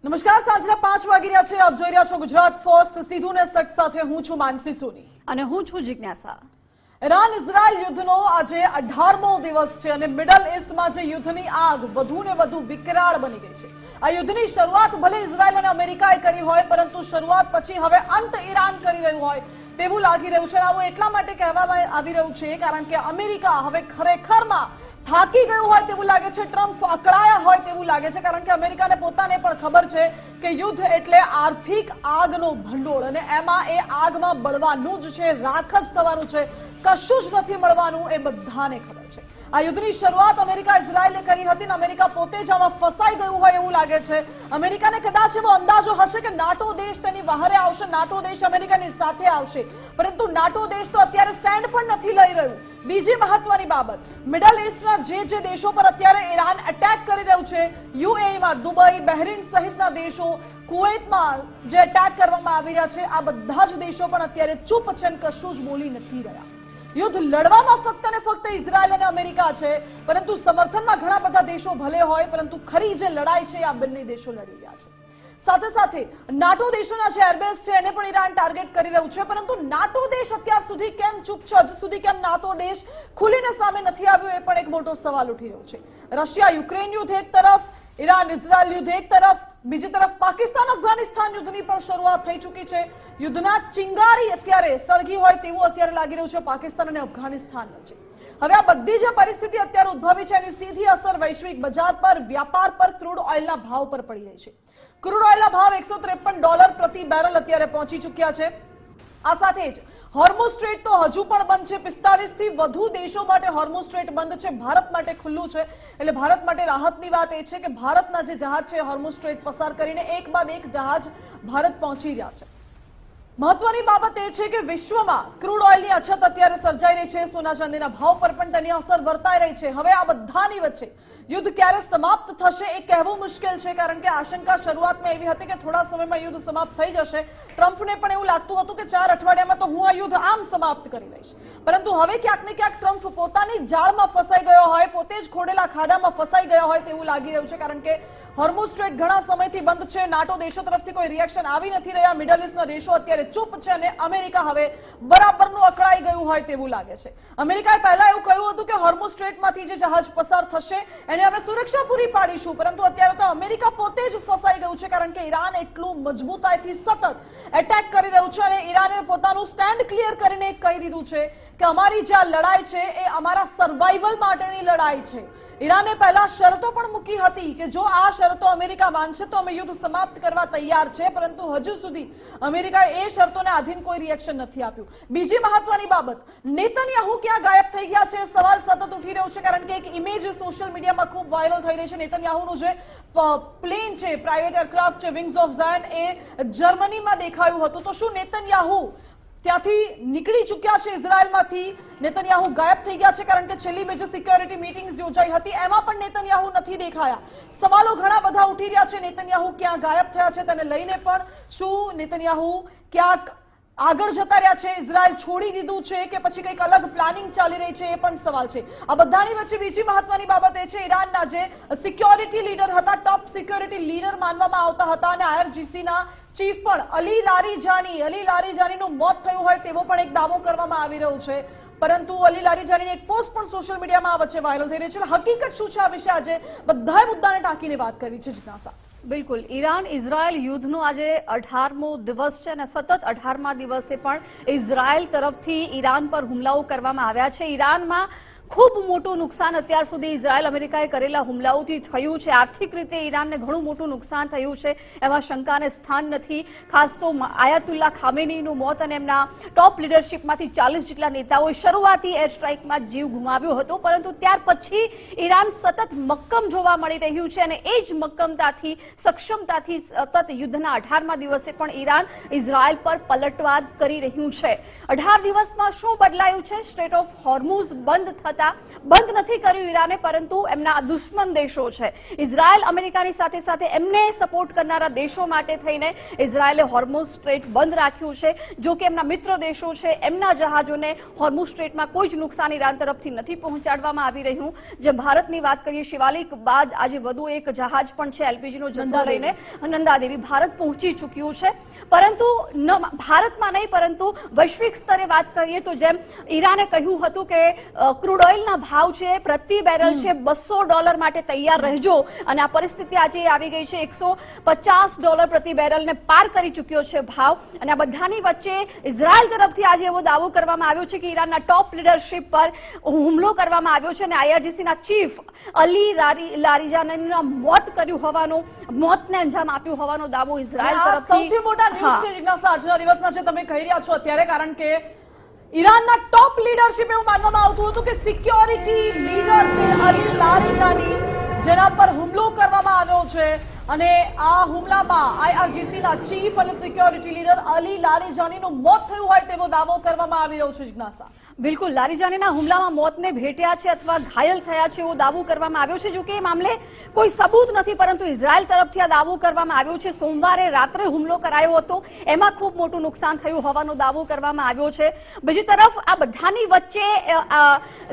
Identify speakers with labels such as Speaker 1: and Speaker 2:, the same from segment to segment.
Speaker 1: નમસ્કાર, સાંજના 5 વાગી રહ્યા છે. આપ જોઈ રહ્યા છો ગુજરાત ફર્સ્ટ. સીધું ને સખ્ત સાથે હું છું માનસી સોની
Speaker 2: અને હું છું જિજ્ઞાસા.
Speaker 1: ઈરાન ઇઝરાયલ યુદ્ધનો આજે 18મો દિવસ છે અને મિડલ ઈસ્ટમાં જે યુદ્ધની આગ વધુ ને વધુ વિકરાળ બની ગઈ છે. આ યુદ્ધની શરૂઆત ભલે ઇઝરાયલ અને અમેરિકાએ કરી હોય, પરંતુ શરૂઆત પછી હવે અંત ઈરાન કરી રહ્યું હોય તેવું લાગી રહ્યું છે. આવું એટલા માટે કહેવામાં આવી રહ્યું છે કારણ કે અમેરિકા હવે ખરેખરમાં થાકી ગયું હોય તેવું લાગે છે. ટ્રમ્પ અકળાયા હોય તેવું લાગે છે કારણ કે અમેરિકાને પોતાને પણ ખબર છે કે યુદ્ધ એટલે આર્થિક આગનો ભંડોળ અને એમાં એ આગમાં બળવાનું જ છે, રાખ જ થવાનું છે, કશું જ નથી મળવાનું, એ બધાને ખબર છે. આ યુદ્ધની શરૂઆત અમેરિકા ઇઝરાયલે કરી હતી અને અમેરિકા પોતે જ આમાં ફસાઈ ગયું હોય એવું લાગે છે. અમેરિકાને કદાચ એવો અંદાજો હશે કે નાટો દેશ તેની વહારે આવશે, નાટો દેશ અમેરિકાની સાથે આવશે, પરંતુ નાટો દેશ તો અત્યારે સ્ટેન્ડ પણ નથી લઈ રહ્યું. બીજી મહત્વની બાબત, મિડલ ઈસ્ટના જે દેશો પર અત્યારે ઈરાન એટેક કરી રહ્યું છે, યુએઈમાં દુબઈ, બહેરીન સહિતના દેશો, કુવૈતમાં જે એટેક કરવામાં આવી રહ્યા છે, આ બધા જ દેશો પણ અત્યારે ચૂપ છે, કશું જ બોલી નથી રહ્યા. યુદ્ધ લડવામાં ફક્ત ને ફક્ત ઇઝરાયલ અને અમેરિકા છે, પરંતુ સમર્થનમાં ઘણા બધા દેશો ભલે હોય, પરંતુ ખરી જે લડાઈ છે આ બંને દેશો લડી રહ્યા છે. સાથે સાથે નાટો દેશોના જે એરબેઝ છે એને પણ ઈરાન ટાર્ગેટ કરી રહ્યું છે, પરંતુ નાટો દેશ અત્યાર સુધી કેમ ચૂપ છે? હજી સુધી કેમ નાટો દેશ ખુલીને સામે નથી આવ્યો? એ પણ એક મોટો સવાલ ઉઠી રહ્યો છે. રશિયા યુક્રેન યુદ્ધ એક તરફ, ઈરાન ઇઝરાયલ યુદ્ધ એક તરફ, બીજી તરફ પાકિસ્તાન અફઘાનિસ્તાન યુદ્ધની પણ શરૂઆત થઈ ચૂકી છે. યુદ્ધના ચિંગારી અત્યારે સળગી હોય તેવું અત્યારે લાગી રહ્યું છે પાકિસ્તાન અને અફઘાનિસ્તાન વચ્ચે. હવે આ બધી જે પરિસ્થિતિ અત્યારે ઉદ્ભવી છે એની સીધી અસર વૈશ્વિક બજાર પર, વ્યાપાર પર, ક્રૂડ ઓઇલના ભાવ પર પડી રહી છે. ક્રૂડ ઓઇલના ભાવ $153 પ્રતિ બેરલ અત્યારે પહોંચી ચૂક્યા છે. આ સાથે જ હોર્મુઝ સ્ટ્રેટ તો હજુ પણ બંધ છે. 45 થી વધુ દેશો માટે હોર્મુઝ સ્ટ્રેટ બંધ છે, ભારત માટે ખુલ્લું છે. એટલે ભારત માટે રાહતની વાત એ છે કે ભારતના જે જહાજ છે હોર્મુઝ સ્ટ્રેટ પસાર કરીને એક બાદ એક જહાજ ભારત પહોંચી રહ્યા છે. મહત્વની બાબત એ છે કે વિશ્વમાં ક્રૂડ ઓઇલની અછત અત્યારે સર્જાઈ રહી છે. સોના ચાંદીના ભાવ પર પણ તેની અસર વર્તાઈ રહી છે. હવે આ બધાની વચ્ચે યુદ્ધ ક્યારે સમાપ્ત થશે એ કહેવું મુશ્કેલ છે કારણ કે આશંકા શરૂઆતમાં એવી હતી કે થોડા સમયમાં યુદ્ધ સમાપ્ત થઈ જશે. ટ્રમ્પને પણ એવું લાગતું હતું કે 4 અઠવાડિયામાં તો હું આ યુદ્ધ આમ સમાપ્ત કરી લઈશ, પરંતુ હવે ક્યાંક ને ક્યાંક ટ્રમ્પ પોતાની જાળમાં ફસાઈ ગયો હોય, પોતે જ ખોડેલા ખાડામાં ફસાઈ ગયા હોય તેવું લાગી રહ્યું છે કારણ કે હોર્મુઝ સ્ટ્રેટ ઘણા સમયથી બંધ છે. નાટો દેશો તરફથી કોઈ રિએક્શન આવી નથી રહ્યા. મિડલ ઈસ્ટના દેશો અત્યારે ચૂપ છે અને અમેરિકા હવે બરાબરનું અકળાઈ ગયું હોય તેવું લાગે છે. અમેરિકાએ પહેલા એવું કહ્યું હતું કે હોર્મુઝ સ્ટ્રેટમાંથી જે જહાજ પસાર થશે એને અમે સુરક્ષા પૂરી પાડીશું, પરંતુ અત્યારે તો અમેરિકા પોતે જ ફસાઈ ગયું છે કારણ કે ઈરાન એટલું મજબૂતાઈથી સતત એટેક કરી રહ્યું છે અને ઈરાને પોતાનું સ્ટેન્ડ ક્લિયર કરીને કહી દીધું છે કે અમારી જે આ લડાઈ છે એ અમારા સર્વાઈવલ માટેની લડાઈ છે. ઈરાને પહેલા શરતો પણ મૂકી હતી કે જો આ શરતો અમેરિકા માનશે તો અમે યુદ્ધ સમાપ્ત કરવા તૈયાર છે, પરંતુ હજુ સુધી અમેરિકાએ એ શરતોને આધીન કોઈ રિએક્શન નથી આપ્યું. બીજી મહત્વની બાબત, નેતન્યાહુ ક્યાં ગાયબ થઈ ગયા છે સવાલ સતત ઉઠી રહ્યો છે કારણ કે એક ઇમેજ સોશિયલ મીડિયામાં ખૂબ વાયરલ થઈ રહી છે. નેતન્યાહુનું જે પ્લેન છે, પ્રાઇવેટ એરક્રાફ્ટ છે, વિંગ્સ ઓફ ઝાયન, એ જર્મનીમાં દેખાયું હતું. તો શું નેતન્યાહુ ત્યાંથી નીકળી ચૂક્યા છે? ઇઝરાયલમાંથી નેતન્યાહુ ગાયબ થઈ ગયા છે કારણ કે છેલ્લી મેજર સિક્યોરિટી મીટિંગ્સ યોજાઈ હતી એમાં પણ નેતન્યાહુ નથી દેખાયા. સવાલો ઘણા બધા ઉઠી રહ્યા છે. નેતન્યાહુ ક્યાં ગાયબ થયા છે તેને લઈને પણ. શું નેતન્યાહુ ક્યાંક આગળ જતા રહ્યા છે, ઇઝરાયલ છોડી દીધું છે કે પછી કંઈક અલગ પ્લાનિંગ ચાલી રહી છે? એ પણ સવાલ છે. આ બધાની વચ્ચે બીજી મહત્વની બાબત એ છે, ઈરાનના જે સિક્યોરિટી લીડર હતા, ટોપ સિક્યોરિટી લીડર માનવામાં આવતા હતા અને IRGCના ચીફ પણ અલી લારીજાનીનું મોત થયું હોય તેવો પણ એક દાવો કરવામાં આવી રહ્યો છે, પરંતુ અલી લારીજાનીની એક પોસ્ટ પણ સોશિયલ મીડિયામાં વચ્ચે વાયરલ થઈ રહી છે. હકીકત શું છે આ વિશે આજે બધા મુદ્દાને ટાંકીને વાત કરવી છે જિજ્ઞાસા.
Speaker 2: બિલકુલ, ઈરાન ઇઝરાયલ યુદ્ધનો આજે 18મો દિવસ છે અને સતત 18મા દિવસે પણ ઇઝરાયલ તરફથી ઈરાન પર હુમલાઓ કરવામાં આવ્યા છે. ઈરાનમાં ખૂબ મોટું નુકસાન અત્યાર સુધી ઇઝરાયલ અમેરિકાએ કરેલા હુમલાઓથી થયું છે. આર્થિક રીતે ઈરાનને ઘણું મોટું નુકસાન થયું છે, એમાં શંકાને સ્થાન નથી. ખાસ તો આયાતુલ્લા ખામેનીનું મોત અને એમના ટોપ લીડરશિપમાંથી 40 જેટલા નેતાઓએ શરૂઆતી એર સ્ટ્રાઇકમાં જીવ ગુમાવ્યો હતો, પરંતુ ત્યાર પછી ઈરાન સતત મક્કમ જોવા મળી રહ્યું છે અને એ જ મક્કમતાથી, સક્ષમતાથી સતત યુદ્ધના 18મા દિવસે પણ ઈરાન ઇઝરાયલ પર પલટવાર કરી રહ્યું છે. 18 દિવસમાં શું બદલાયું છે? સ્ટ્રેટ ઓફ હોર્મુઝ બંધ થતા હતા, બંધ નથી કર્યું ઈરાને, પરંતુ એમના દુશ્મન દેશો છે ઇઝરાયલ, અમેરિકાની સાથે સાથે એમને સપોર્ટ કરનારા દેશો માટે થઈને ઇઝરાયલે હોર્મુઝ સ્ટ્રેટ બંધ રાખ્યું છે. જો કે એમના મિત્ર દેશો છે એમના જહાજોને હોર્મુઝ સ્ટ્રેટમાં કોઈ જ નુકસાન ઈરાન તરફથી નથી પહોંચાડવામાં આવી રહ્યું. જે ભારતની વાત કરીએ, શિવાલિક બાદ આજે વધુ એક જહાજ પણ છે એલપીજીનો જથ્થો લઈને, નંદાદેવી ભારત પહોંચી ચૂક્યું છે. પરંતુ ભારતમાં નહીં પરંતુ વૈશ્વિક સ્તરે વાત કરીએ તો જેમ ઈરાને કહ્યું હતું કે ક્રૂડ ઓઇલના ભાવ છે પ્રતિ બેરલ છે $200 માટે તૈયાર રહેજો, અને આ પરિસ્થિતિ આજે આવી ગઈ છે $150 પ્રતિ બેરલને પાર કરી ચૂક્યો છે ભાવ. અને આ બધાની વચ્ચે ઇઝરાયલ તરફથી આજે એવો દાવો કરવામાં આવ્યો છે કે ઈરાનના ટોપ લીડરશિપ પર હુમલો કરવામાં આવ્યો છે અને આઈઆરજીસીના ચીફ અલી લારીજાનીના મોતને અંજામ આપ્યું હોવાનો દાવો ઇઝરાયલ તરફથી.
Speaker 1: સૌથી મોટા ન્યૂઝ છે જિજ્ઞાસા આજના દિવસના છે, તમે કહી રહ્યા છો અત્યારે, કારણ કે ઈરાનના ટોપ લીડરશિપ એવું માનવામાં આવતું હતું કે સિક્યોરિટી લીડર છે અલી લારીજાની, જેના પર હુમલો કરવામાં આવ્યો છે, અને આ હુમલામાં આઈઆરજીસીના ચીફ અને સિક્યોરિટી લીડર અલી લારીજાનીનું મોત થયું હોય તેવો દાવો કરવામાં આવી રહ્યો છે. જિજ્ઞાસા,
Speaker 2: બિલકુલ, લારીજાનીના હુમલામાં મોતને ભેટ્યા છે અથવા ઘાયલ થયા છે એવો દાવો કરવામાં આવ્યો છે. જો કે એ મામલે કોઈ સબૂત નથી, પરંતુ ઇઝરાયલ તરફથી આ દાવો કરવામાં આવ્યો છે. સોમવારે રાત્રે હુમલો કરાયો હતો, એમાં ખૂબ મોટું નુકસાન થયું હોવાનો દાવો કરવામાં આવ્યો છે. બીજી તરફ આ બધાની વચ્ચે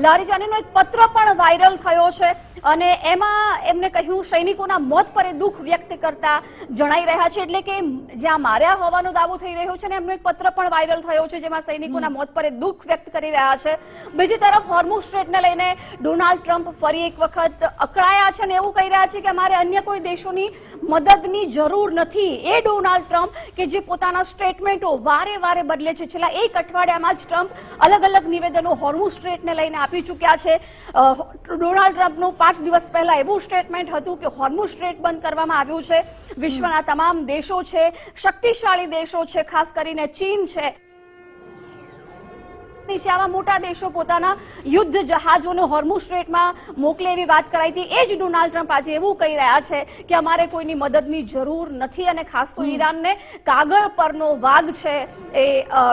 Speaker 2: લારીજાનીનો એક પત્ર પણ વાયરલ થયો છે, અને એમાં એમને કહ્યું સૈનિકોના મોત પર એ દુઃખ વ્યક્ત કરતા જણાઈ રહ્યા છે. એટલે કે જ્યાં માર્યા હોવાનો દાવો થઈ રહ્યો છે ને એમનો એક પત્ર પણ વાયરલ થયો છે જેમાં સૈનિકોના મોત પર એ દુઃખ વ્યક્ત કરી રહ્યા છે. બીજી તરફ હોર્મુઝ સ્ટ્રેટને લઈને ડોનાલ્ડ ટ્રમ્પ ફરી એક વખત અકળાયા છે અને એવું કહી રહ્યા છે કે અમારે અન્ય કોઈ દેશોની મદદની જરૂર નથી. એ ડોનાલ્ડ ટ્રમ્પ કે જે પોતાના સ્ટેટમેન્ટો વારે વારે બદલે છે, છેલ્લા એક અઠવાડિયામાં જ ટ્રમ્પ અલગ અલગ નિવેદનો હોર્મુઝ સ્ટ્રેટને લઈને આપી ચૂક્યા છે. ડોનાલ્ડ ટ્રમ્પનું 5 દિવસ પહેલા એવું સ્ટેટમેન્ટ હતું કે હોર્મુઝ સ્ટ્રેટ બંધ કરવામાં આવ્યું છે. વિશ્વના તમામ દેશો છે, શક્તિશાળી દેશો છે, ખાસ કરીને ચીન છે, આવા મોટા દેશો પોતાના યુદ્ધ જહાજોને હોર્મુઝ સ્ટ્રેટમાં મોકલે એવી વાત કરાઈ હતી. એ જ ડોનાલ્ડ ટ્રમ્પ આજે એવું કહી રહ્યા છે કે અમારે કોઈની મદદની જરૂર નથી, અને ખાસ તો ઈરાનને કાગળ પરનો વાઘ છે એ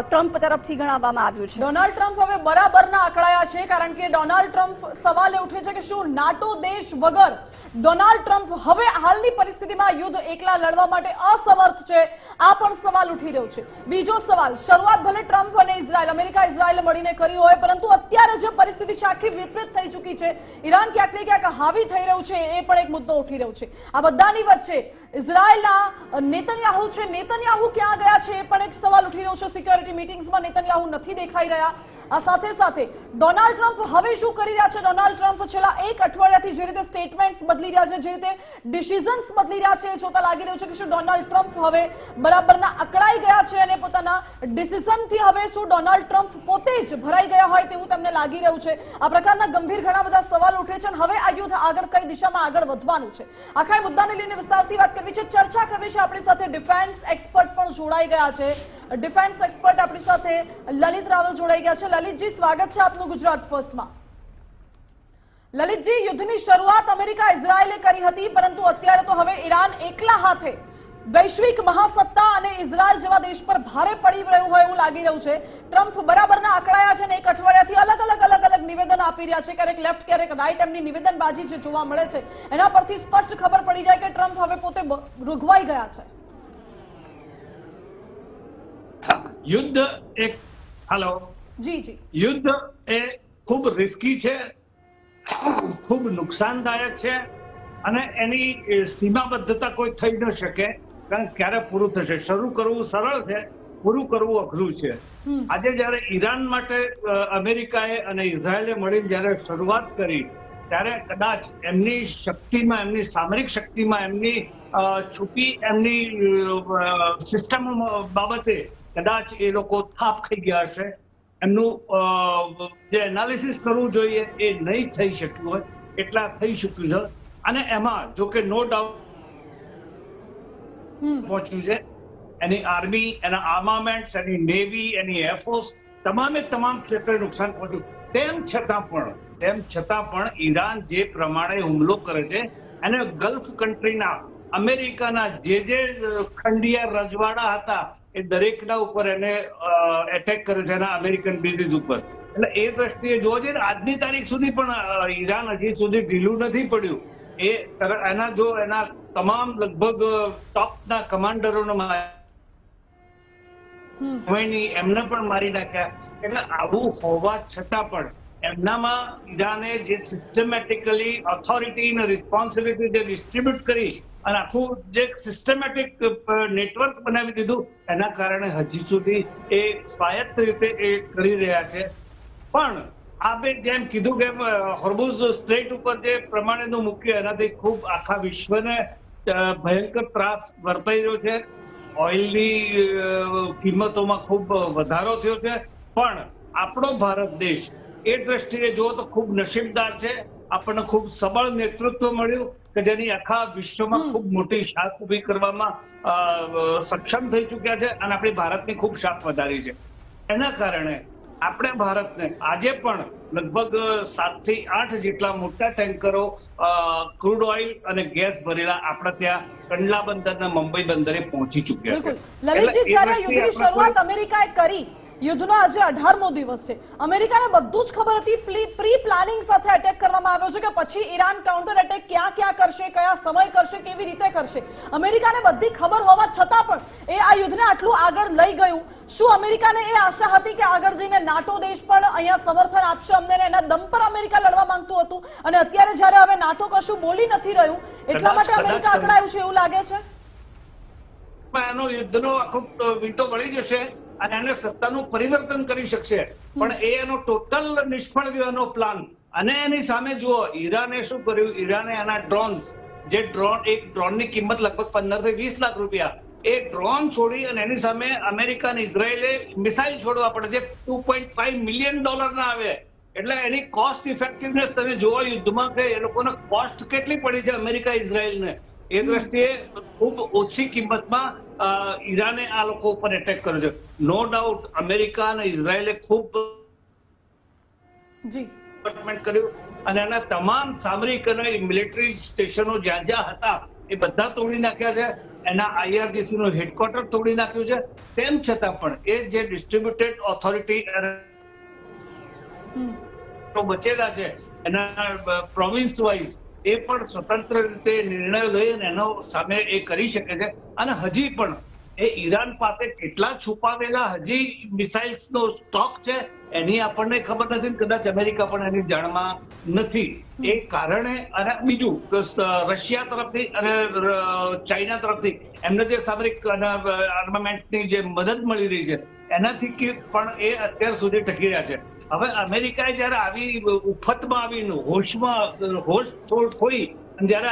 Speaker 2: ટ્રમ્પ તરફથી ગણાવવામાં આવ્યું છે.
Speaker 1: ડોનાલ્ડ ટ્રમ્પ હવે બરાબરના અકળાયા છે, કારણ કે ડોનાલ્ડ ટ્રમ્પ સવાલ એ ઉઠે છે કે શું નાટો દેશ વગર ડોનાલ્ડ ટ્રમ્પ હવે હાલની પરિસ્થિતિમાં યુદ્ધ એકલા લડવા માટે અસમર્થ છે? આ પણ સવાલ ઉઠી રહ્યો છે. બીજો સવાલ, શરૂઆત ભલે ટ્રમ્પ અને ઇઝરાયલ, અમેરિકા ઇઝરાયલ મળીને કરી હોય, પરંતુ અત્યારે જે પરિસ્થિતિ છે આખી વિપરીત થઈ ચૂકી છે. ઈરાન ક્યાંક ને ક્યાંક હાવી થઈ રહ્યું છે, એ પણ એક મુદ્દો ઉઠી રહ્યો છે. આ બધાની વચ્ચે ઇઝરાયલના નેતન્યાહુ છે, નેતન્યાહુ ક્યાં ગયા છે એ પણ એક સવાલ ઉઠી રહ્યો છે. સિક્યોરિટી મીટિંગ્સમાં નેતન્યાહુ નથી દેખાઈ રહ્યા. આ સાથે સાથે ડોનાલ્ડ ટ્રમ્પ હવે શું કરી રહ્યા છે? ડોનાલ્ડ ટ્રમ્પ છેલ્લા એક અઠવાડિયાથી જે રીતે સ્ટેટમેન્ટ્સ બદલી રહ્યા છે, જે રીતે ડિસિઝન્સ બદલી રહ્યા છે, એ જોતા લાગી રહ્યું છે કે શું ડોનાલ્ડ ટ્રમ્પ હવે બરાબરના અકળાઈ ગયા છે, અને પોતાના ડિસિઝનથી હવે શું ડોનાલ્ડ ટ્રમ્પ પોતે જ ભરાઈ ગયા હોય તેવું તેમને લાગી રહ્યું છે. આ પ્રકારના ગંભીર ઘણા બધા સવાલ ઉઠે છે, અને હવે આ યુદ્ધ આગળ કઈ દિશામાં આગળ વધવાનું છે, આખા મુદ્દાને લઈને વિસ્તારથી વાત કરવી છે, ચર્ચા કરવી છે. આપણી સાથે ડિફેન્સ એક્સપર્ટ પણ જોડાઈ ગયા છે. ડિફેન્સ એક્સપર્ટ આપણી સાથે લલિત રાવલ જોડાઈ ગયા છે. લલિતજી, સ્વાગત છે આપનું ગુજરાત ફર્સ્ટમાં. લલિતજી, યુદ્ધની શરૂઆત અમેરિકા ઇઝરાયલે કરી હતી, પરંતુ અત્યારે તો હવે ઈરાન એકલા હાથે વૈશ્વિક મહાસત્તા અને ઇઝરાયલ જેવા દેશ પર ભારે પડી રહ્યું હોય એવું લાગી રહ્યું છે. ટ્રમ્પ બરાબરના અકળાયા છે અને એક અઠવાડિયાથી અલગ અલગ નિવેદન આપી રહ્યા છે, ક્યારેક લેફ્ટ ક્યારેક રાઈટ. એમની નિવેદનબાજી જે જોવા મળે છે એના પરથી સ્પષ્ટ ખબર પડી જાય કે ટ્રમ્પ હવે પોતે રૂઘવાઈ ગયા છે.
Speaker 3: યુદ્ધ એક યુદ્ધ એ ખૂબ રિસ્કી છે, ખૂબ નુકસાનદાયક છે, અને એની સીમાબદ્ધતા કોઈ થઈ ન શકે, કારણ ક્યારે પૂરું થશે. શરૂ કરવું સરળ છે, પૂરું કરવું અઘરું છે. આજે જયારે ઈરાન માટે અમેરિકાએ અને ઇઝરાયલે મળીને જયારે શરૂઆત કરી, ત્યારે કદાચ એમની શક્તિમાં, એમની સામરિક શક્તિમાં, એમની છુપી એમની સિસ્ટમ બાબતે કદાચ એ લોકો થાપ ખાઈ ગયા હશે. એમનું જે એનાલિસિસ કરવું જોઈએ એ નહીં થઈ શક્યું હોય એટલા થઈ શક્યું છે. અને એમાં જો કે નો ડાઉટ પહોંચ્યું છે, એની આર્મી, એના આર્મામેન્ટ, એની નેવી, એની એરફોર્સ, તમામે તમામ ક્ષેત્રે નુકસાન પહોંચ્યું. તેમ છતાં પણ ઈરાન જે પ્રમાણે હુમલો કરે છે, અને ગલ્ફ કન્ટ્રીના, અમેરિકાના જે ખંડિયા રજવાડા હતા એ દરેકના ઉપર એને એટેક કરે છે, એના અમેરિકન બેઝિસ ઉપર. એટલે એ દ્રષ્ટિએ જોવા જઈએ આજની તારીખ સુધી પણ ઈરાન હજી સુધી ઢીલું નથી પડ્યું. એના તમામ લગભગ ટોપના કમાન્ડરોને એમને પણ મારી નાખ્યા. એટલે આવું હોવા છતાં પણ એમનામાં ઈરાને જે સિસ્ટમેટિકલી ઓથોરિટી અને રિસ્પોન્સિબિલિટી જે ડિસ્ટ્રીબ્યુટ કરી અને આખું જે સિસ્ટમેટિક નેટવર્ક બનાવી દીધું એના કારણે હજી સુધી એ સ્વાયત્ત રીતે એ કરી રહ્યા છે. પણ આપે જેમ કીધું કે હોર્મુઝ સ્ટ્રેટ ઉપર જે પ્રમાણેનું મૂક્યું એનાથી ખૂબ આખા વિશ્વને ભયંકર ત્રાસ વર્તાઈ રહ્યો છે. ઓઇલની કિંમતોમાં ખૂબ વધારો થયો છે. પણ આપણો ભારત દેશ એ દ્રષ્ટિએ જુઓ તો ખૂબ નસીબદાર છે. આપણને ખૂબ સબળ નેતૃત્વ મળ્યું કે જેની આખા વિશ્વમાં ખૂબ મોટી શાખ ઉભી કરવામાં સક્ષમ થઈ ચુક્યા છે અને આપણી ભારતની ખૂબ શાખ વધારી છે. એના કારણે આપણે ભારતને આજે પણ લગભગ 7 થી 8 જેટલા મોટા ટેન્કરો ક્રૂડ ઓઇલ અને ગેસ ભરેલા આપણે ત્યાં કંડલા બંદરના મુંબઈ બંદરે પહોંચી ચુક્યા છે.
Speaker 1: લલિતજી, જ્યારે યુદ્ધની શરૂઆત અમેરિકાએ કરી, યુદ્ધનો આજે 18મો દિવસ છે, અમેરિકાને બધું જ ખબર હતી, પ્રી પ્લાનિંગ સાથે એટેક કરવામાં આવ્યો છે કે પછી ઈરાન કાઉન્ટર એટેક ક્યાં કરશે, કયા સમય કરશે, કેવી રીતે કરશે. અમેરિકાને બધી ખબર હોવા છતાં પણ એ આ યુદ્ધને આટલું આગળ લઈ ગયું. શું અમેરિકાને એ આશા હતી કે આગળ જઈને નાટો દેશ પણ અહીંયા સમર્થન આપશે અમને, એના દમ પર અમેરિકા લડવા માંગતું હતું, અને અત્યારે જ્યારે હવે નાટો કશું બોલી નથી રહ્યું એટલા માટે અમેરિકા અકળાયું છે એવું લાગે છે?
Speaker 3: એનો યુદ્ધનો આખો વીંટો વળી જશે અને એને સત્તાનું પરિવર્તન કરી શકશે, પણ એનો ટોટલ નિષ્ફળ ગયો એનો પ્લાન. અને એની સામે જુઓ ઈરાને શું કર્યું. ઈરાને એના ડ્રોન્સ, જે એક ડ્રોનની કિંમત લગભગ 15 થી 20 લાખ રૂપિયા, એ ડ્રોન છોડી અને એની સામે અમેરિકા અને ઇઝરાયેલે મિસાઇલ છોડવા પડે જે $2.5 મિલિયન ના આવે. એટલે એની કોસ્ટ ઇફેક્ટિવનેસ તમે જોવો યુદ્ધમાં કે એ લોકોને કોસ્ટ કેટલી પડી છે અમેરિકા ઇઝરાયેલને. એ દ્રષ્ટિએ ખૂબ ઓછી કિંમતમાં ઈરાને આ લોકો ઉપર એટેક કર્યો છે. નો ડાઉટ અમેરિકા અને ઇઝરાયેલે ખૂબ કર્યું અને એના તમામ સામરિક અને મિલિટરી સ્ટેશનો જ્યાં જ્યાં હતા એ બધા તોડી નાખ્યા છે. એના IRGC નું હેડક્વાર્ટર તોડી નાખ્યું છે. તેમ છતાં પણ એ જે ડિસ્ટ્રીબ્યુટેડ ઓથોરિટી બચેલા છે એના પ્રોવિન્સ વાઇઝ એ પણ સ્વતંત્ર રીતે નિર્ણય લઈ અને એનો સામે એ કરી શકે છે. અને હજી પણ એ ઈરાન પાસે કેટલા છુપાવેલા હજી મિસાઇલ્સ નો સ્ટોક છે એની આપણને ખબર નથી. કદાચ અમેરિકા પણ એની જાણમાં નથી. એ કારણે અને બીજું રશિયા તરફથી અને ચાઇના તરફથી એમને જે સામરિક આર્મામેન્ટની જે મદદ મળી રહી છે એનાથી પણ એ અત્યાર સુધી ટકી રહ્યા છે. હવે અમેરિકાએ જયારે આવી ઉફતમાં આવીને હોશ ખોઈ જયારે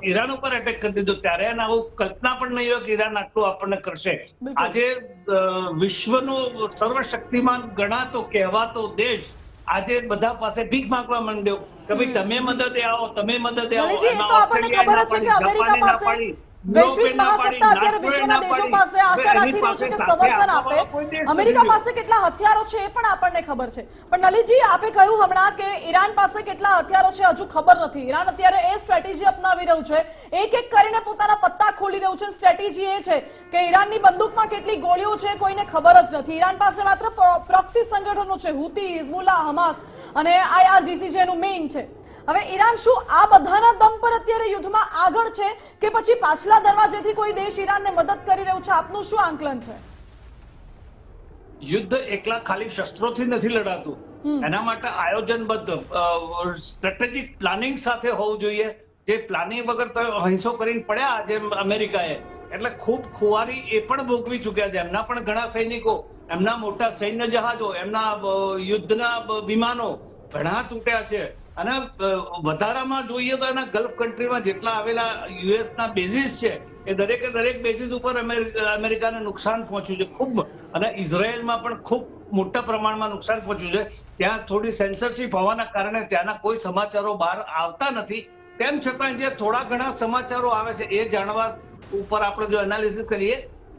Speaker 3: ઈરાન ઉપર એટેક કરી દીધો ત્યારે એને આવું કલ્પના પણ નહીં હોય કે ઈરાન આટલું આપણને કરશે. આજે વિશ્વનો સર્વશક્તિમાન ગણાતો કહેવાતો દેશ આજે બધા પાસે ભીખ માંગવા માંડ્યો કે ભાઈ તમે મદદ આવો, તમે મદદ આવો.
Speaker 1: આપણને ખબર છે કે અમેરિકા પાસે વૈશ્વિક મહાસત્તા અત્યારે વિશ્વના દેશો પાસે આશા રાખી રહ્યું છે કે સમર્થન આપે. અમેરિકા પાસે કેટલા હથિયારો છે એ પણ આપણને ખબર છે. પણ નલિનજી, આપે કહ્યું હમણાં કે ઈરાન પાસે કેટલા હથિયારો છે હજુ ખબર નથી. ઈરાન અત્યારે એ સ્ટ્રેટેજી અપનાવી રહ્યું છે, એક એક કરીને પોતાના પત્તા ખોલી રહ્યું છે. સ્ટ્રેટેજી એ છે કે ઈરાનની બંદૂકમાં કેટલી ગોળીઓ છે કોઈને ખબર જ નથી. ઈરાન પાસે માત્ર પ્રોક્સી સંગઠનો છે, હુતી, હિઝબુલ્લાહ, હમાસ અને IRGC જેનું મેઇન છે. હવે ઈરાન શું આ બધાના દમ પર અત્યારે યુદ્ધમાં આગળ છે કે પછી પાછલા દરવાજેથી કોઈ દેશ ઈરાનને મદદ કરી રહ્યું છે? આપનું શું આંકલન છે?
Speaker 3: યુદ્ધ એકલા ખાલી શસ્ત્રોથી નથી લડાતું. એના માટે આયોજનબદ્ધ સ્ટ્રેટેજિક પ્લાનિંગ સાથે હોવું જોઈએ. જે પ્લાનિંગ વગર હિંસો કરીને પડ્યા જેમ અમેરિકાએ, એટલે ખૂબ ખુવારી એ પણ ભોગવી ચુક્યા છે. એમના પણ ઘણા સૈનિકો, એમના મોટા સૈન્ય જહાજો, એમના યુદ્ધના વિમાનો ઘણા તૂટ્યા છે. અને વધારામાં જોઈએ તો એના ગલ્ફ કન્ટ્રીમાં જેટલા આવેલા US ના બેઝિસ છે એ દરેકે દરેક બેઝિસ ઉપર અમેરિકાને નુકસાન પહોંચ્યું છે ખૂબ. અને ઇઝરાયેલમાં પણ ખૂબ મોટા પ્રમાણમાં નુકસાન પહોંચ્યું છે. ત્યાં થોડી સેન્સરશિપ હોવાના કારણે ત્યાંના કોઈ સમાચારો બહાર આવતા નથી. તેમ છતાં જે થોડા ઘણા સમાચારો આવે છે એ જાણવા ઉપર આપણે જો એનાલિસિસ કરીએ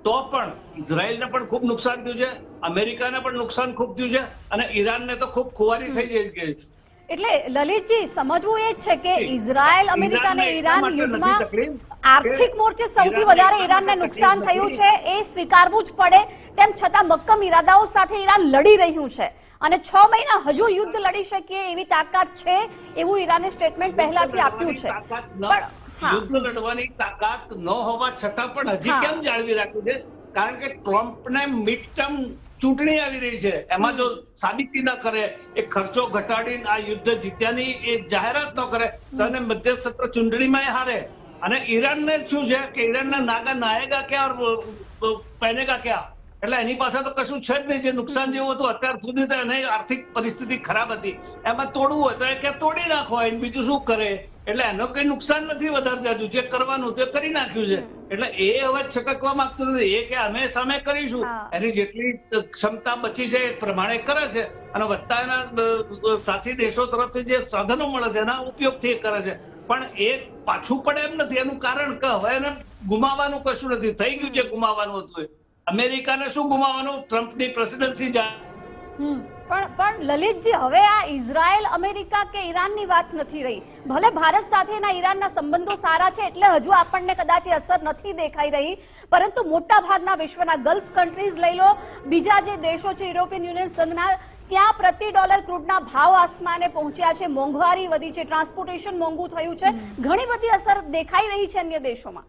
Speaker 3: તો પણ ઇઝરાયેલને પણ ખૂબ નુકસાન થયું છે, અમેરિકાને પણ નુકસાન ખૂબ થયું છે અને ઈરાનને તો ખૂબ ખુવારી થઈ જાય છે.
Speaker 2: એટલે લલિતજી, સમજવું એ જ છે કે ઇઝરાયલ, અમેરિકા અને ઈરાન યુદ્ધમાં આર્થિક મોરચે સૌથી વધારે ઈરાનને નુકસાન થયું છે એ સ્વીકારવું જ પડે. તેમ છતાં મક્કમ ઈરાદાઓ સાથે ઈરાન લડી રહ્યું છે. અને 6 મહિના હજુ યુદ્ધ લડી શકીએ એવી તાકાત છે એવું ઈરાને સ્ટેટમેન્ટ પહેલાથી આપ્યું છે. પણ
Speaker 3: યુદ્ધ લડવાની તાકાત ન હોવા છતાં પણ હજી કેમ જાળવી રાખ્યું છે? કારણ કે ટ્રમ્પને મિડ ટર્મ ચૂંટણી આવી રહી છે, એમાં જો સાબિતી ન કરે, એ ખર્ચો ઘટાડીને આ યુદ્ધ જીત્યાની એ જાહેરાત ન કરે તો એને મધ્ય સત્ર ચૂંટણીમાં હારે. અને ઈરાનને શું છે કે ઈરાનના નાગા નાયેગા ક્યાં ઓર પહેનેગા ક્યાં, એટલે એની પાસે તો કશું છે જ નહીં. જે નુકસાન જેવું હતું અત્યાર સુધી તો એની આર્થિક પરિસ્થિતિ ખરાબ હતી, એમાં તોડવું હોય તો એ ક્યાં તોડી નાખો, બીજું શું કરે? એટલે એનો કઈ નુકસાન નથી વધારે જાજુ, જે કરવાનું તે કરી નાખ્યું છે. એટલે એ હવે છટકવા માંગતું નથી. એ કે અમે સામે કરીશું, એની જેટલી ક્ષમતા બચી છે એ પ્રમાણે કરે છે, અને વધતા એના સાથી દેશો તરફથી જે સાધનો મળે છે એના ઉપયોગથી એ કરે છે. પણ એ પાછું પડે એમ નથી. એનું કારણ કે હવે એને ગુમાવવાનું કશું નથી, થઈ ગયું છે ગુમાવવાનું હતું. અમેરિકાને શું ગુમાવવાનું? ટ્રમ્પની પ્રેસિડેન્સી
Speaker 2: પણ લલિતજી, હવે આ ઇઝરાયલ, અમેરિકા કે ઈરાનની વાત નથી રહી. ભલે ભારત સાથેના ઈરાનના સંબંધો સારા છે એટલે હજુ આપણને કદાચ એ અસર નથી દેખાઈ રહી, પરંતુ મોટા ભાગના વિશ્વના ગલ્ફ કન્ટ્રીઝ લઈ લો, બીજા જે દેશો છે યુરોપિયન યુનિયન સંઘના, ત્યાં પ્રતિ ડોલર ક્રૂડના ભાવ આસમાને પહોંચ્યા છે, મોંઘવારી વધી છે, ટ્રાન્સપોર્ટેશન મોંઘું થયું છે, ઘણી બધી અસર દેખાઈ રહી છે અન્ય દેશોમાં.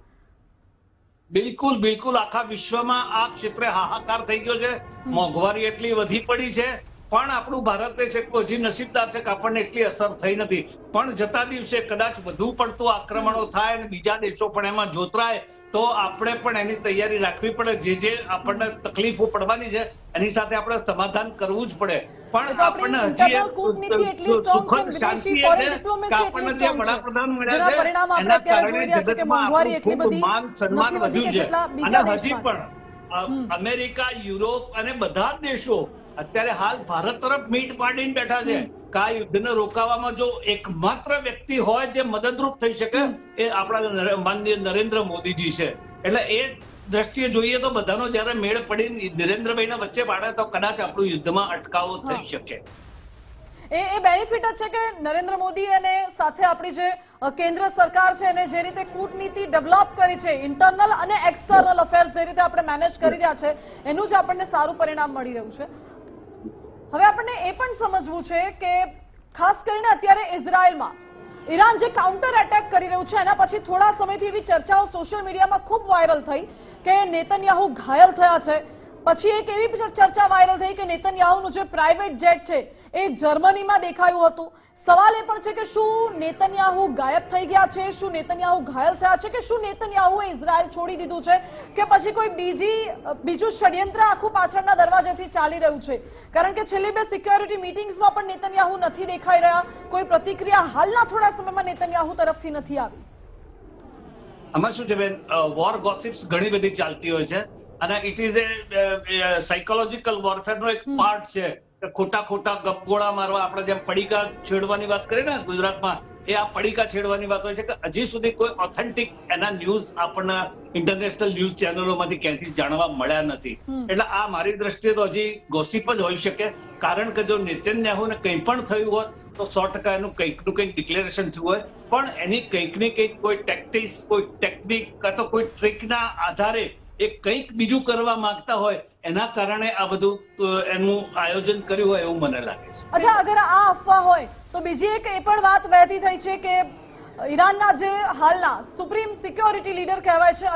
Speaker 3: બિલકુલ બિલકુલ આખા વિશ્વમાં આ ક્ષેત્રે હાહાકાર થઈ ગયો છે. મોંઘવારી એટલી વધી પડી છે, પણ આપણું ભારત દેશ એટલું હજી નસીબદાર છે કે આપણને એટલી અસર થઈ નથી. પણ જતા દિવસે કદાચ વધુ પડતું આક્રમણો થાય અને બીજા દેશો પણ એમાં જોતરાય તો આપણે પણ એની તૈયારી રાખવી પડે. જે આપણને તકલીફો પડવાની છે એની સાથે આપણે સમાધાન કરવું જ પડે. પણ આપણને હજી સુખદ શાંતિ છે કે આપણને જે વડાપ્રધાન મળ્યા છે એના કારણે જગતમાં આપણું ખૂબ માન સન્માન વધ્યું છે. અને હજી પણ અમેરિકા, યુરોપ અને બધા દેશો અત્યારે હાલ ભારત તરફ મીટ પાડીને બેઠા છે કે આ યુદ્ધને રોકાવામાં જો એકમાત્ર વ્યક્તિ હોય જે મદદરૂપ થઈ શકે એ આપણા માનનીય નરેન્દ્ર મોદીજી છે. એટલે એ દ્રષ્ટિએ જોઈએ તો બધાનો જયારે મેળ પડી નરેન્દ્રભાઈના વચ્ચે પાડે તો કદાચ આપણું યુદ્ધમાં અટકાવો થઈ શકે.
Speaker 1: એ બેનિફિટ જ છે કે નરેન્દ્ર મોદી અને સાથે આપણી જે કેન્દ્ર સરકાર છે એને જે રીતે કૂટનીતિ ડેવલપ કરી છે, ઇન્ટરનલ અને એક્સટર્નલ અફેર્સ જે રીતે આપણે મેનેજ કરી રહ્યા છે એનું જ આપણને સારું પરિણામ મળી રહ્યું છે. હવે આપણને એ પણ સમજવું છે કે ખાસ કરીને અત્યારે ઇઝરાયલમાં ઈરાન જે કાઉન્ટર એટેક કરી રહ્યું છે એના પછી થોડા સમયથી એવી ચર્ચાઓ સોશિયલ મીડિયામાં ખૂબ વાયરલ થઈ કે નેતન્યાહુ ઘાયલ થયા છે. પછી એક એવી ચર્ચા વાયરલ થઈ કે નેતન્યાહુનું જે પ્રાઇવેટ જેટ છે એ જર્મનીમાં દેખાયું હતું. સવાલ એ પણ છે કે શું નેતન્યાહુ ગાયબ થઈ ગયા છે, શું નેતન્યાહુ ઘાયલ થયા છે, કે શું નેતન્યાહુએ ઇઝરાયલ છોડી દીધું છે, કે પછી કોઈ બીજું ષડયંત્ર આખું પાછળના દરવાજેથી ચાલી રહ્યું છે? કારણ કે છેલ્લી બે સિક્યોરિટી મીટિંગ્સમાં પણ નેતન્યાહુ નથી દેખાઈ રહ્યા, કોઈ પ્રતિક્રિયા હાલના થોડા સમયમાં નેતન્યાહુ તરફથી નથી આવી.
Speaker 3: આમાં શું છે બેન, વોર ગોસિપ્સ ઘણી બધી ચાલતી હોય છે અને ઇટ ઇઝ એ સાયકોલોજીકલ વોરફેરનો એક પાર્ટ છે. ખોટા ખોટા ગપગોળા મારવા, આપણે જેમ પડીકા છેડવાની વાત કરીએ ને ગુજરાતમાં, એ આ પડીકા છેડવાની વાત હોય છે કે હજી સુધી કોઈ ઓથેન્ટિક એના ન્યૂઝ આપણને ઇન્ટરનેશનલ ન્યૂઝ ચેનલોમાંથી ક્યાંથી જાણવા મળ્યા નથી. એટલે આ મારી દ્રષ્ટિએ તો હજી ગોસિપ જ હોઈ શકે. કારણ કે જો નેતન્યાહુને કંઈ પણ થયું હોત તો 100% એનું કંઈકનું કંઈક ડિક્લેરેશન થયું હોય, પણ એની કંઈક ને કંઈક કોઈ ટેક્ટિક્સ, કોઈ ટેકનિક કાં તો કોઈ ટ્રીકના આધારે એ કંઈક બીજું કરવા માંગતા હોય, એના કારણે આ બધું એનું આયોજન કર્યું હોય એવું મને લાગે છે.
Speaker 1: અચ્છા, અગર આ અફવા હોય તો બીજી એક એ પણ વાત વહેતી થઈ છે કે ઈરાનના જે હાલના સુપ્રીમ સિક્યોરિટી લીડર કહેવાય છે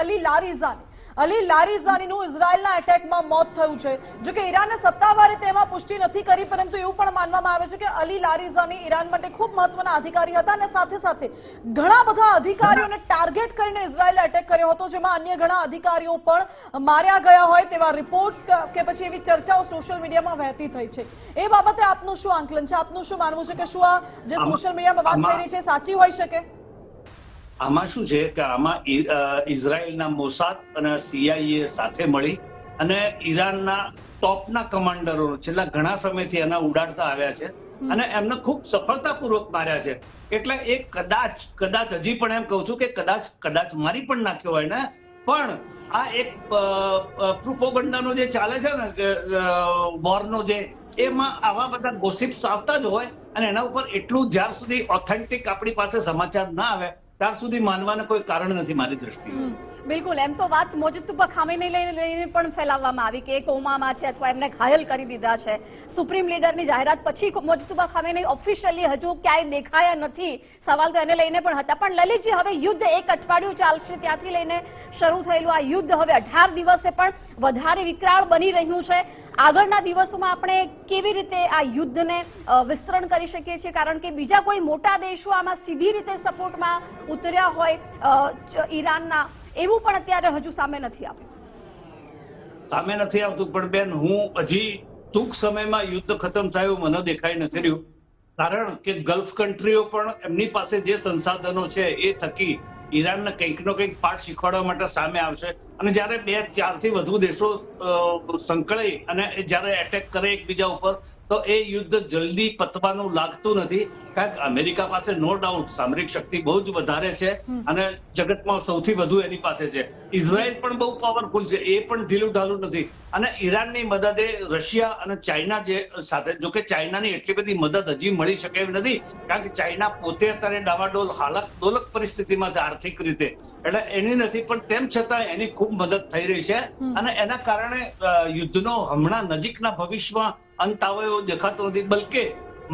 Speaker 1: અલી લારીઝાનીનું ઇઝરાયલના એટેકમાં મોત થયું છે. જો કે ઈરાને સત્તાવારે તેમાં પુષ્ટિ નથી કરી, પરંતુ એવું પણ માનવામાં આવે છે કે અલી લારીઝાની ઈરાન માટે ખૂબ મહત્વના અધિકારી હતા અને સાથે સાથે ઘણા બધા અધિકારીઓને ટાર્ગેટ કરીને ઇઝરાયલે અટેક કર્યો હતો, જેમાં અન્ય ઘણા અધિકારીઓ પણ માર્યા ગયા હોય તેવા રિપોર્ટ્સ કે પછી એવી ચર્ચાઓ સોશિયલ મીડિયામાં વહેતી થઈ છે. એ બાબતે આપનું શું આંકલન છે, આપનું શું માનવું છે કે શું આ જે સોશિયલ મીડિયામાં વાત થઈ રહી છે સાચી હોઈ શકે?
Speaker 3: આમાં શું છે કે આમાં ઇઝરાયલના મોસાદ અને CIA સાથે મળી અને ઈરાનના ટોપના કમાન્ડરો છેલ્લા ઘણા સમયથી એના ઉડાડતા આવ્યા છે અને એમને ખૂબ સફળતાપૂર્વક માર્યા છે. એટલે એ કદાચ હજી પણ એમ કહું છું કે કદાચ મારી પણ નાખ્યો હોય ને, પણ આ એક પ્રોપોગન્ડાનો જે ચાલે છે ને કે વોરનો જે, એમાં આવા બધા ગોસિપ્સ આવતા જ હોય અને એના ઉપર એટલું જ્યાર સુધી ઓથેન્ટિક આપણી પાસે સમાચાર ના આવે ત્યાં સુધી માનવાના કોઈ કારણ નથી મારી દ્રષ્ટિએ.
Speaker 2: બિલકુલ, એમ તો વાત મોજતુબા ખામીને લઈને પણ ફેલાવવામાં આવી કે કોમામાં છે અથવા એમને ઘાયલ કરી દીધા છે. સુપ્રીમ લીડરની જાહેરાત પછી મોજતુબા ખામીને ઓફિશિયલી હજુ ક્યાંય દેખાયા નથી. સવાલ તો એને લઈને પણ હતા. પણ લલિતજી, હવે યુદ્ધ 1 અઠવાડિયું ચાલશે, ત્યાંથી લઈને શરૂ થયેલું આ યુદ્ધ હવે 18 દિવસે પણ વધારે વિકરાળ બની રહ્યું છે. આગળના દિવસોમાં આપણે કેવી રીતે આ યુદ્ધને વિસ્તરણ કરી શકીએ છીએ, કારણ કે બીજા કોઈ મોટા દેશો આમાં સીધી રીતે સપોર્ટમાં ઉતર્યા હોય ઈરાનના, એવું પણ અત્યારે હજુ સામે નથી
Speaker 3: આવતું. પણ બેન, હું હજી ટૂંક સમયમાં યુદ્ધ ખતમ થાય એવું મને દેખાઈ નથી રહ્યું. કારણ કે ગલ્ફ કન્ટ્રીઓ પણ એમની પાસે જે સંસાધનો છે એ થકી ઈરાનને કંઈકનો કંઈક પાઠ શીખવાડવા માટે સામે આવશે. અને જ્યારે 2-4 થી વધુ દેશો સંકળાઈ અને જ્યારે એટેક કરે એકબીજા ઉપર, તો એ યુદ્ધ જલ્દી પતવાનું લાગતું નથી. કારણ કે અમેરિકા પાસે નો ડાઉટ સામરિક શક્તિ બહુ જ વધારે છે અને જગતમાં સૌથી વધુ એની પાસે છે. ઇઝરાયલ પણ બહુ પાવરફુલ છે, એ પણ ઢીલું ઢાલું નથી. અને ઈરાનની મદદે રશિયા અને ચાઇના જે સાથે, જો કે ચાઇનાની એટલી બધી મદદ હજી મળી શકે એમ નથી, કારણ કે ચાઇના પોતે અત્યારે ડાવાડોલ હાલક પરિસ્થિતિમાં છે આર્થિક રીતે, એટલે એની નથી. પણ તેમ છતાં એની ખૂબ મદદ થઈ રહી છે અને એના કારણે યુદ્ધનો હમણાં નજીકના ભવિષ્યમાં અંત આવે એવો દેખાતો નથી. બલકે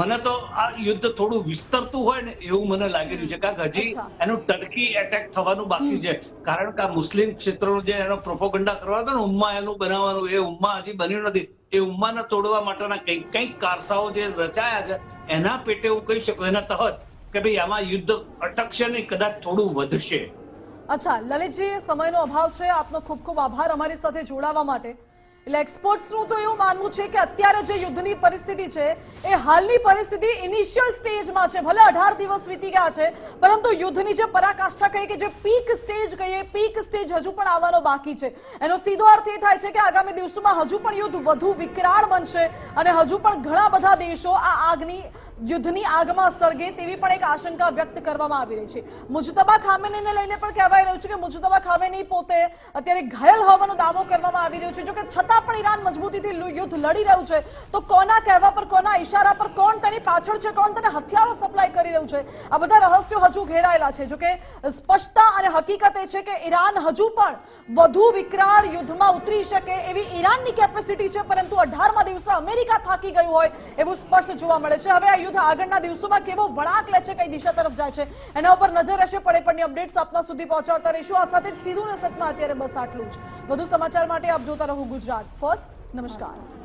Speaker 3: મને તો આ યુદ્ધ થોડું વિસ્તરતું હોય ને એવું મને લાગી રહ્યું છે, કારણ કે હજી એનું ટર્કી એટેક થવાનું બાકી છે. કારણ કે આ મુસ્લિમ ક્ષેત્રનો જે એનો પ્રોપોગંડા કરવા હતો ને, ઉમ્મા એનું બનાવવાનું, એ ઉમ્મા હજી બન્યું નથી. એ ઉમ્માને તોડવા માટેના કંઈક કારસાઓ જે રચાયા છે, એના પેટે હું કહી શકું, એના તહત કે ભાઈ આમાં યુદ્ધ અટકશે નહીં, કદાચ થોડું વધશે.
Speaker 1: અચ્છા લલિતજી, સમયનો અભાવ છે, આપનો ખૂબ ખૂબ આભાર અમારી સાથે જોડાવા માટે. એટલે એક્સપર્ટ્સનું તો એવું માનવું છે કે અત્યારે જે યુદ્ધની પરિસ્થિતિ છે એ હાલની પરિસ્થિતિ ઇનિશિયલ સ્ટેજમાં છે. ભલે 18 દિવસ વીતી ગયા છે, પરંતુ યુદ્ધની જે પરાકાષ્ઠા કહીએ કે જે પીક સ્ટેજ કહીએ, પીક સ્ટેજ હજુ પણ આવવાનો બાકી છે. એનો સીધો અર્થ એ થાય છે કે આગામી દિવસોમાં હજુ પણ યુદ્ધ વધુ વિકરાળ બનશે અને હજુ પણ ઘણા બધા દેશો આ યુદ્ધની આગમાં સળગે તેવી પણ એક આશંકા વ્યક્ત કરવામાં આવી રહી છે. મુજતબા ખામેનીને લઈને પણ કહેવાય રહ્યું છે કે મુજતબા ખામેની પોતે અત્યારે ઘાયલ હોવાનો દાવો કરવામાં આવી રહ્યો છે. જો કે છતાં પણ ઈરાન મજબૂતીથી યુદ્ધ લડી રહ્યું છે, તો કોના કહેવા પર, કોના ઈશારા પર, કોણ તેની પાછળ છે, કોણ તેને હથિયારો સપ્લાય કરી રહ્યું છે, આ બધા રહસ્યો હજુ ઘેરાયેલા છે. જો કે સ્પષ્ટતા અને હકીકત એ છે કે ઈરાન હજુ પણ વધુ વિકરાળ યુદ્ધમાં ઉતરી શકે એવી ઈરાનની કેપેસિટી છે, પરંતુ 18મા દિવસે અમેરિકા થાકી ગયું હોય એવું સ્પષ્ટ જોવા મળે છે. હવે આ આગળના દિવસોમાં કેવો વળાંક લે છે, કઈ દિશા તરફ જાય છે, એના ઉપર નજર રહેશે. પડે અપડેટ્સ આપના સુધી પહોંચાડતા રહીશું. આ સાથે સીધું ને સટમાં અત્યારે બસ આટલું જ. વધુ સમાચાર માટે આપ જોતા રહો ગુજરાત ફર્સ્ટ. નમસ્કાર.